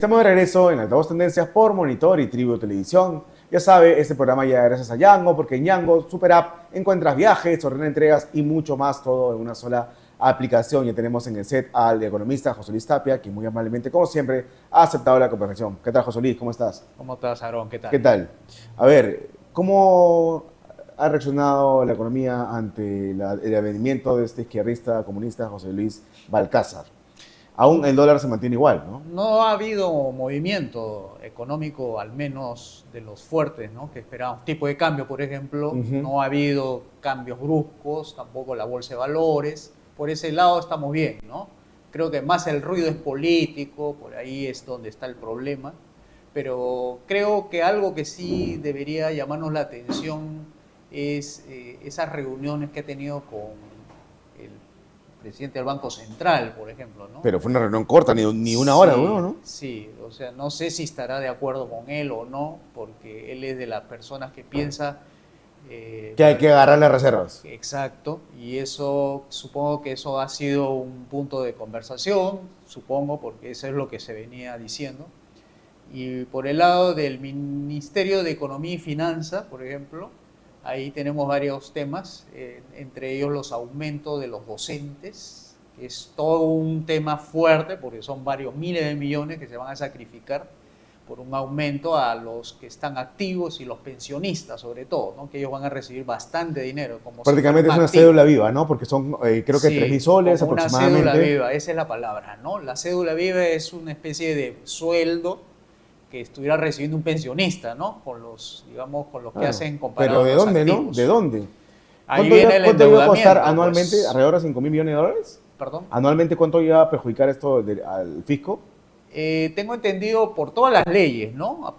Estamos de regreso en Altavoz Tendencias por Monitor y Tribu Televisión. Ya sabe, este programa ya gracias a Yango, porque en Yango Super App encuentras viajes, ordena entregas y mucho más, todo en una sola aplicación. Ya tenemos en el set al economista José Luis Tapia, que muy amablemente, como siempre, ha aceptado la conversación. ¿Qué tal, José Luis? ¿Cómo estás? ¿Cómo estás, Aarón? ¿Qué ¿Qué tal? tal? A ver, ¿cómo ha reaccionado la economía ante el avvenimiento de este izquierdista comunista José Luis Balcázar? Aún el dólar se mantiene igual, ¿no? No ha habido movimiento económico, al menos de los fuertes, ¿no? Que esperábamos. Tipo de cambio, por ejemplo, no ha habido cambios bruscos, tampoco la bolsa de valores. Por ese lado estamos bien, ¿no? Creo que más el ruido es político, por ahí es donde está el problema. Pero creo que algo que sí debería llamarnos la atención es esas reuniones que ha tenido con el presidente del Banco Central, por ejemplo, ¿no? Pero fue una reunión corta, ni una hora duró, Sí, ¿no? sí, o sea, no sé si estará de acuerdo con él o no, porque él es de las personas que piensa... Que hay que agarrar las reservas. Exacto, y eso, supongo que eso ha sido un punto de conversación, supongo, porque eso es lo que se venía diciendo. Y por el lado del Ministerio de Economía y Finanzas, por ejemplo, ahí tenemos varios temas, entre ellos los aumentos de los docentes, que es todo un tema fuerte porque son varios miles de millones que se van a sacrificar por un aumento a los que están activos y los pensionistas sobre todo, ¿no? Que ellos van a recibir bastante dinero. Como si fuera Prácticamente un es una activo. cédula viva, ¿no? Porque son, creo que 3.000 Sí, soles como una aproximadamente. cédula viva, esa es la palabra, ¿no? La cédula viva es una especie de sueldo que estuviera recibiendo un pensionista, ¿no? Con los, digamos, con los que Claro. hacen Pero comparado a ¿de los dónde, no? ¿De activos. dónde? Ahí viene el Cuánto iba a costar endeudamiento, anualmente? pues. ¿Alrededor de 5.000 millones de dólares? Perdón. ¿Anualmente cuánto iba a perjudicar esto al fisco? Tengo entendido por todas las leyes, ¿no?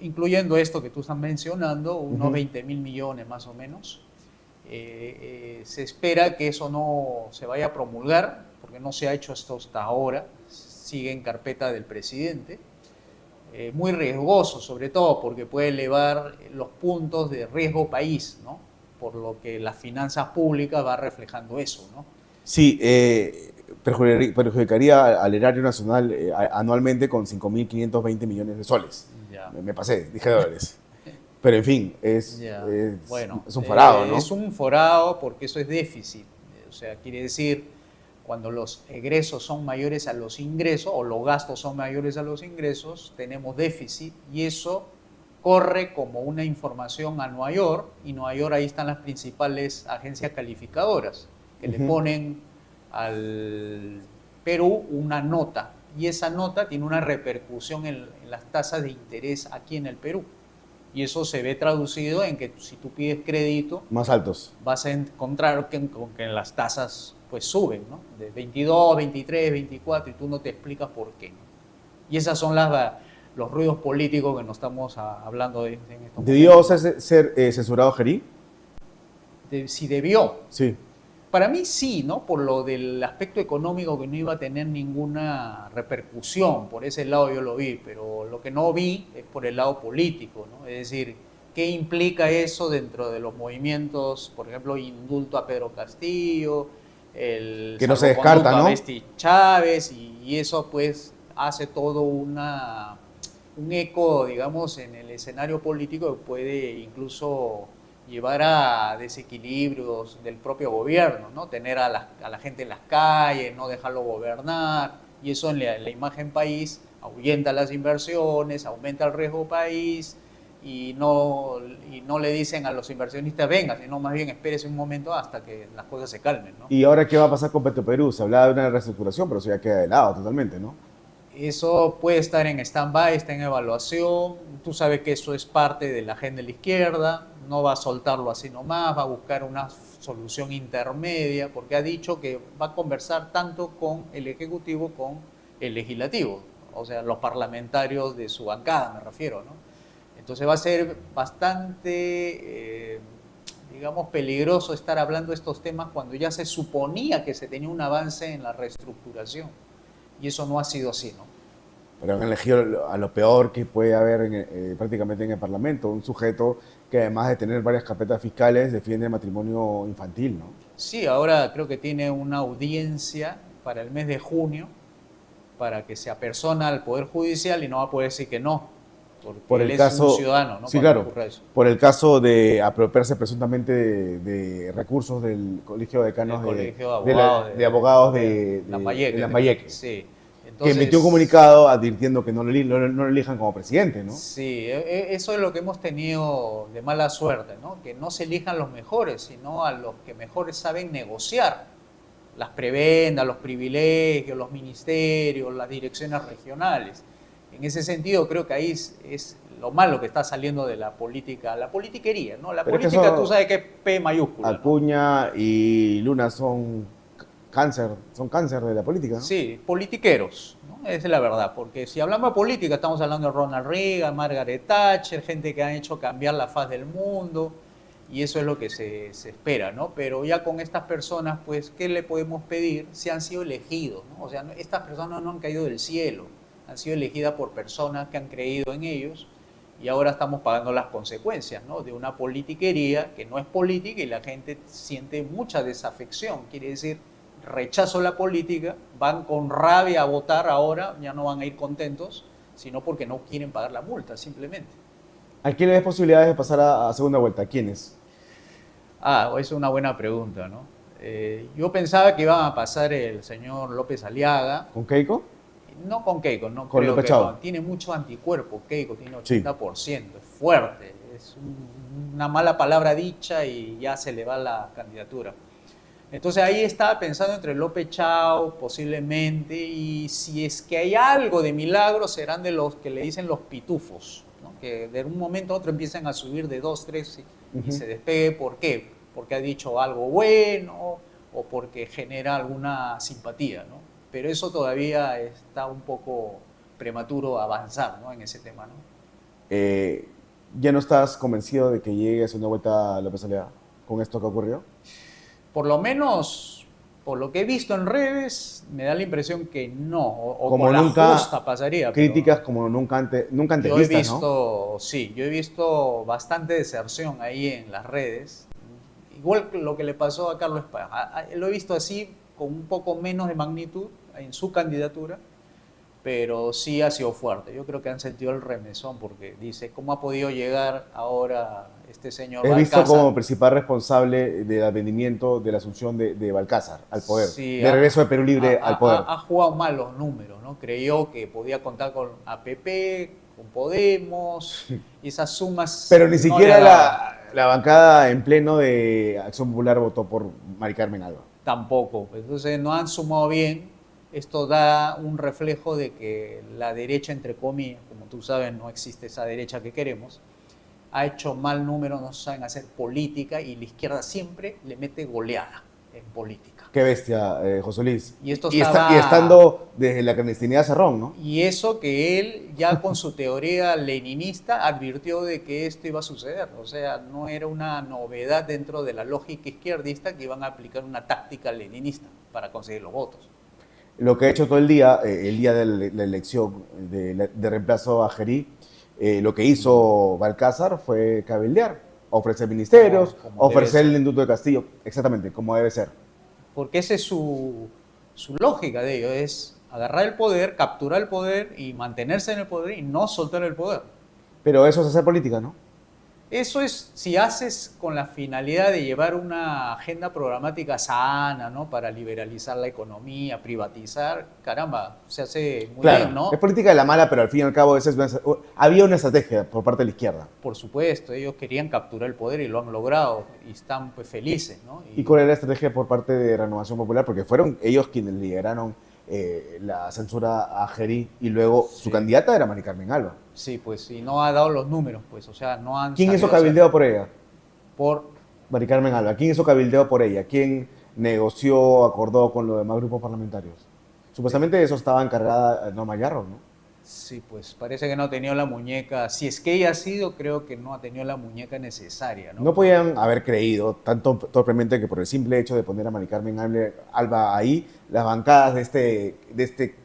Incluyendo esto que tú estás mencionando, unos 20.000 millones más o menos. Se espera que eso no se vaya a promulgar, porque no se ha hecho esto hasta ahora, sigue en carpeta del presidente. Muy riesgoso, sobre todo porque puede elevar los puntos de riesgo país, ¿no? Por lo que las finanzas públicas va reflejando eso, ¿no? Sí, perjudicaría al erario nacional anualmente con 5.520 millones de soles. Ya. Me pasé, dije dólares. Pero en fin, Ya. Bueno, es un forado, ¿no? es un forado porque eso es déficit. O sea, quiere decir, cuando los egresos son mayores a los ingresos o los gastos son mayores a los ingresos, tenemos déficit y eso corre como una información a Nueva York, y Nueva York, ahí están las principales agencias calificadoras que le ponen al Perú una nota, y esa nota tiene una repercusión en las tasas de interés aquí en el Perú. Y eso se ve traducido en que si tú pides crédito, Más altos. vas a encontrar que las tasas pues suben, ¿no? De 22, 23, 24, y tú no te explicas por qué, ¿no? Y esas son los ruidos políticos que nos estamos hablando en estos ¿Debió momentos, ¿no? ser censurado Gerí? Si debió. Sí. Para mí sí, ¿no? Por lo del aspecto económico, que no iba a tener ninguna repercusión, por ese lado yo lo vi, pero lo que no vi es por el lado político, ¿no? Es decir, ¿qué implica eso dentro de los movimientos, por ejemplo, indulto a Pedro Castillo, el Que no se salvoconducto descarta, a ¿no? Besti Chávez, y eso pues hace todo un eco, digamos, en el escenario político que puede incluso llevar a desequilibrios del propio gobierno, ¿no? Tener a la gente en las calles, no dejarlo gobernar, y eso en la imagen país ahuyenta las inversiones, aumenta el riesgo país, y no le dicen a los inversionistas venga, sino más bien espérese un momento hasta que las cosas se calmen, ¿no? ¿Y ahora qué va a pasar con Petroperú? Se hablaba de una reestructuración, pero eso ya queda de lado totalmente, ¿no? Eso puede estar en stand-by, está en evaluación. Tú sabes que eso es parte de la agenda de la izquierda. No va a soltarlo así nomás, va a buscar una solución intermedia, porque ha dicho que va a conversar tanto con el Ejecutivo como con el Legislativo, o sea, los parlamentarios de su bancada, me refiero, ¿no? Entonces va a ser bastante, digamos, peligroso estar hablando de estos temas cuando ya se suponía que se tenía un avance en la reestructuración. Y eso no ha sido así, ¿no? Pero han elegido a lo peor que puede haber prácticamente en el Parlamento, un sujeto que además de tener varias carpetas fiscales defiende el matrimonio infantil, ¿no? Sí, ahora creo que tiene una audiencia para el mes de junio para que se apersona al Poder Judicial y no va a poder decir que no, porque Por él el es caso, un ciudadano, ¿no? sí, Cuando claro, ocurra eso. por el caso de apropiarse presuntamente de recursos del Colegio de El Decanos Colegio de de, la- Abogados de abogados de de Lambayeque, Lambayeque, sí. que emitió un Entonces, comunicado advirtiendo que no lo elijan como presidente, ¿no? sí, eso es lo que hemos tenido de mala suerte, ¿no? Que no se elijan los mejores, sino a los que mejores saben negociar las prebendas, los privilegios, los ministerios, las direcciones regionales. En ese sentido, creo que ahí es lo malo que está saliendo de la política, la politiquería, ¿no? La Pero es que política, tú eso, sabes que es P mayúscula, ¿no? Acuña y Luna son cáncer de la política, ¿no? Sí, politiqueros, ¿no? Esa es la verdad, porque si hablamos de política, estamos hablando de Ronald Reagan, Margaret Thatcher, gente que ha hecho cambiar la faz del mundo, y eso es lo que se espera, ¿no? Pero ya con estas personas, pues, ¿qué le podemos pedir si han sido elegidos, ¿no? O sea, estas personas no han caído del cielo, han sido elegidas por personas que han creído en ellos, y ahora estamos pagando las consecuencias, ¿no? De una politiquería que no es política y la gente siente mucha desafección, quiere decir rechazo a la política, van con rabia a votar ahora, ya no van a ir contentos, sino porque no quieren pagar la multa, simplemente. ¿A quién le ves posibilidades de pasar a segunda vuelta? ¿A quiénes? Ah, es una buena pregunta, ¿no? Yo pensaba que iba a pasar el señor López Aliaga, ¿Con Keiko? no con Keiko, no ¿Con creo López que Chao? no, tiene mucho anticuerpo Keiko, tiene Sí. 80%, es fuerte, es una mala palabra dicha y ya se le va la candidatura. Entonces ahí estaba pensando entre López Chao, posiblemente, y si es que hay algo de milagro, serán de los que le dicen los pitufos, ¿no? Que de un momento a otro empiezan a subir de 2, 3 y se despegue. ¿Por qué? Porque ha dicho algo bueno o porque genera alguna simpatía, ¿no? Pero eso todavía está un poco prematuro avanzar, ¿no? En ese tema, ¿no? Eh, ¿Ya no estás convencido de que llegue a segunda vuelta López Aliaga con esto que ocurrió? Por lo menos, por lo que he visto en redes, me da la impresión que no, o Como con la nunca, justa pasaría. críticas como nunca antes Yo he vistas, ¿no? visto, sí, yo he visto bastante deserción ahí en las redes. Igual que lo que le pasó a Carlos Paz. Lo he visto así, con un poco menos de magnitud en su candidatura, pero sí ha sido fuerte. Yo creo que han sentido el remesón porque dice, ¿cómo ha podido llegar ahora este señor Es visto Balcázar? como principal responsable del advenimiento de la asunción de Balcázar al poder, Sí, de regreso de Perú Libre al poder. ha jugado mal los números, ¿no? Creyó que podía contar con APP, con Podemos, y esas sumas Pero ni no siquiera le daban. la bancada en pleno de Acción Popular votó por Mari Carmen Alba. Tampoco. Entonces no han sumado bien. Esto da un reflejo de que la derecha, entre comillas, como tú sabes, no existe esa derecha que queremos, ha hecho mal número, no saben hacer política y la izquierda siempre le mete goleada en política. Qué bestia, José Luis. Y esto Y estaba... estando desde la clandestinidad Cerrón, ¿no? Y eso que él ya con su teoría leninista advirtió de que esto iba a suceder. O sea, no era una novedad dentro de la lógica izquierdista que iban a aplicar una táctica leninista para conseguir los votos. Lo que ha hecho todo el día de la elección de reemplazo a Gerí, lo que hizo Balcázar fue cabildear, ofrecer ministerios, Como debe ofrecer ser. el indulto de Castillo, exactamente, como debe ser. Porque esa es su lógica de ello, es agarrar el poder, capturar el poder y mantenerse en el poder y no soltar el poder. Pero eso es hacer política, ¿no? Eso es si haces con la finalidad de llevar una agenda programática sana, ¿no? Para liberalizar la economía, privatizar, caramba, se hace muy Claro, bien, ¿no? es política de la mala, pero al fin y al cabo había una estrategia por parte de la izquierda. Por supuesto, ellos querían capturar el poder y lo han logrado y están pues felices, ¿no? ¿Y cuál era la estrategia por parte de Renovación Popular? Porque fueron ellos quienes lideraron la censura a Gerí y luego su candidata era Mari Carmen Alba. Sí, pues y no ha dado los números, pues, o sea, no han ¿Quién hizo sabido hacer- cabildeo por ella? por Mari Carmen Alba. ¿Quién hizo cabildeo por ella? ¿Quién negoció, acordó con los demás grupos parlamentarios? Supuestamente de eso estaba encargada Norma Yarro, ¿no? Sí, pues parece que no ha tenido la muñeca. Si es que ella ha sido, creo que no ha tenido la muñeca necesaria, ¿no? No podían haber creído tan torpemente que por el simple hecho de poner a Mari Carmen Alba ahí, las bancadas de este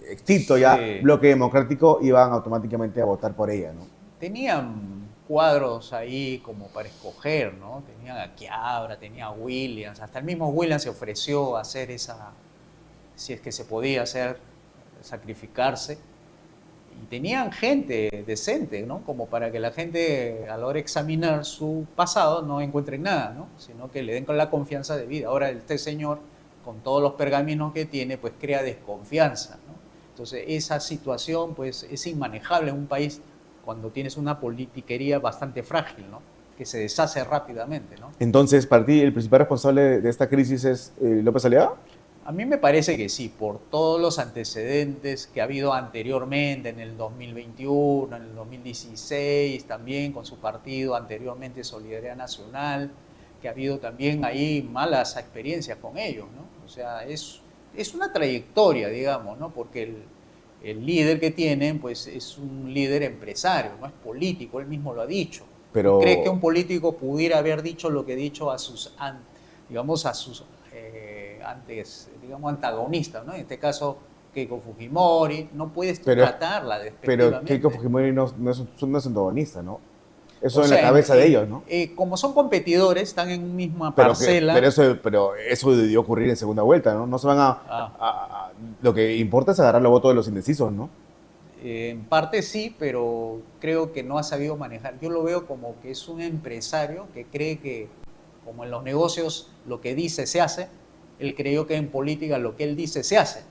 extinto ya Sí. bloque democrático iban automáticamente a votar por ella, ¿no? Tenían cuadros ahí como para escoger, ¿no? Tenían a Quiabra, tenía a Williams, hasta el mismo Williams se ofreció a hacer esa, si es que se podía hacer sacrificarse. Y tenían gente decente, ¿no? Como para que la gente a la hora de examinar su pasado no encuentren nada, ¿no? Sino que le den con la confianza de vida. Ahora este señor, con todos los pergaminos que tiene, pues crea desconfianza, ¿no? Entonces esa situación pues es inmanejable en un país cuando tienes una politiquería bastante frágil, ¿no? Que se deshace rápidamente, ¿no? Entonces, para ti, ¿el principal responsable de esta crisis es López Aliaga? A mí me parece que sí, por todos los antecedentes que ha habido anteriormente, en el 2021, en el 2016, también con su partido, anteriormente Solidaridad Nacional, que ha habido también ahí malas experiencias con ellos, ¿no? O sea, es una trayectoria, digamos, ¿no? Porque el líder que tienen, pues es un líder empresario, no es político, él mismo lo ha dicho. Pero... ¿Cree que un político pudiera haber dicho lo que ha dicho a sus, digamos, a sus antes, digamos, antagonistas, ¿no? En este caso, Keiko Fujimori, no puedes tratarla despectivamente. Pero Keiko Fujimori no es antagonista, ¿no? Eso en la cabeza de ellos, ¿no? Como son competidores, están en misma parcela. Pero eso debió ocurrir en segunda vuelta, ¿no? No se van lo que importa es agarrar los votos de los indecisos, ¿no? En parte sí, pero creo que no ha sabido manejar. Yo lo veo como que es un empresario que cree que, como en los negocios, lo que dice se hace. Él creyó que en política lo que él dice se hace.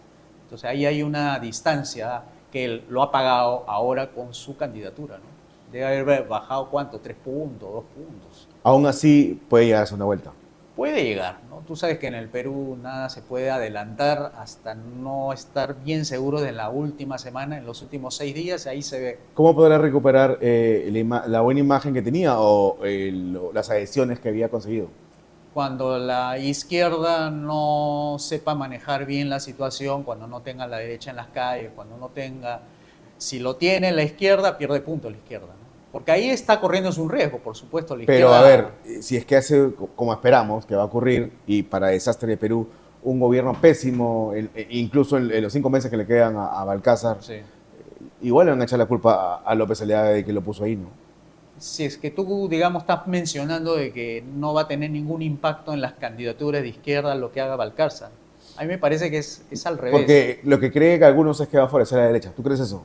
Entonces ahí hay una distancia que él lo ha pagado ahora con su candidatura, ¿no? Debe haber bajado, ¿cuánto? 3 puntos, 2 puntos. Aún así puede llegar a segunda vuelta. Puede llegar, ¿no? Tú sabes que en el Perú nada se puede adelantar hasta no estar bien seguro de la última semana, en los últimos 6 días, ahí se ve. ¿Cómo podrá recuperar la buena imagen que tenía o las adhesiones que había conseguido? Cuando la izquierda no sepa manejar bien la situación, cuando no tenga la derecha en las calles, cuando no tenga... Si lo tiene la izquierda, pierde punto la izquierda, ¿no? Porque ahí está corriendo un riesgo, por supuesto, la izquierda. Pero a ver, si es que hace como esperamos que va a ocurrir, y para desastre de Perú, un gobierno pésimo, incluso en los 5 meses que le quedan a Balcázar, sí, igual le van a echar la culpa a López Aliaga de que lo puso ahí, ¿no? Si es que tú, digamos, estás mencionando de que no va a tener ningún impacto en las candidaturas de izquierda lo que haga Balcázar. A mí me parece que es al revés. Porque lo que creen algunos es que va a favorecer a la derecha. ¿Tú crees eso?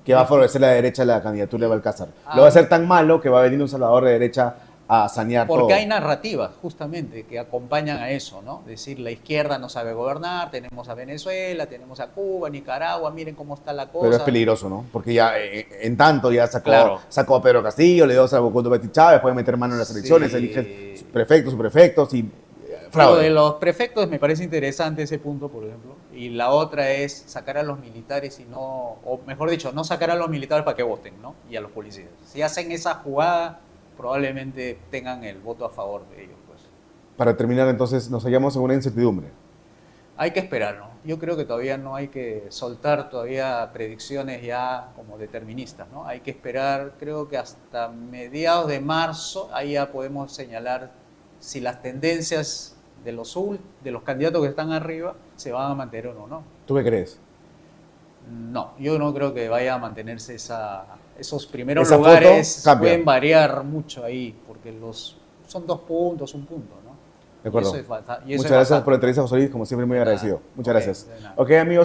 Que va a favorecer a la derecha la candidatura de Balcázar. Lo va a hacer tan malo que va a venir un salvador de derecha a sanear todo. Porque hay narrativas, justamente, que acompañan a eso, ¿no? Decir, la izquierda no sabe gobernar, tenemos a Venezuela, tenemos a Cuba, Nicaragua, miren cómo está la cosa. Pero es peligroso, ¿no? Porque ya, en tanto, ya sacó a Pedro Castillo, le dio a Salvocondo Betty Chávez, puede meter mano en las elecciones, elige prefectos, subprefectos y fraude. Lo de los prefectos me parece interesante ese punto, por ejemplo. Y la otra es sacar a los militares y no, o mejor dicho, no sacar a los militares para que voten, ¿no? Y a los policías. Si hacen esa jugada, probablemente tengan el voto a favor de ellos, pues. Para terminar, entonces, nos hallamos en una incertidumbre. Hay que esperar, ¿no? Yo creo que todavía no hay que soltar todavía predicciones ya como deterministas, ¿no? Hay que esperar, creo que hasta mediados de marzo, ahí ya podemos señalar si las tendencias de los candidatos que están arriba se van a mantener o no. ¿Tú qué crees? No, yo no creo que vaya a mantenerse esos primeros lugares. Pueden variar mucho ahí, porque son 2 puntos, 1 punto, ¿no? De acuerdo. Muchas gracias por la entrevista, José Luis, como siempre muy agradecido. Muchas gracias. Ok, amigos.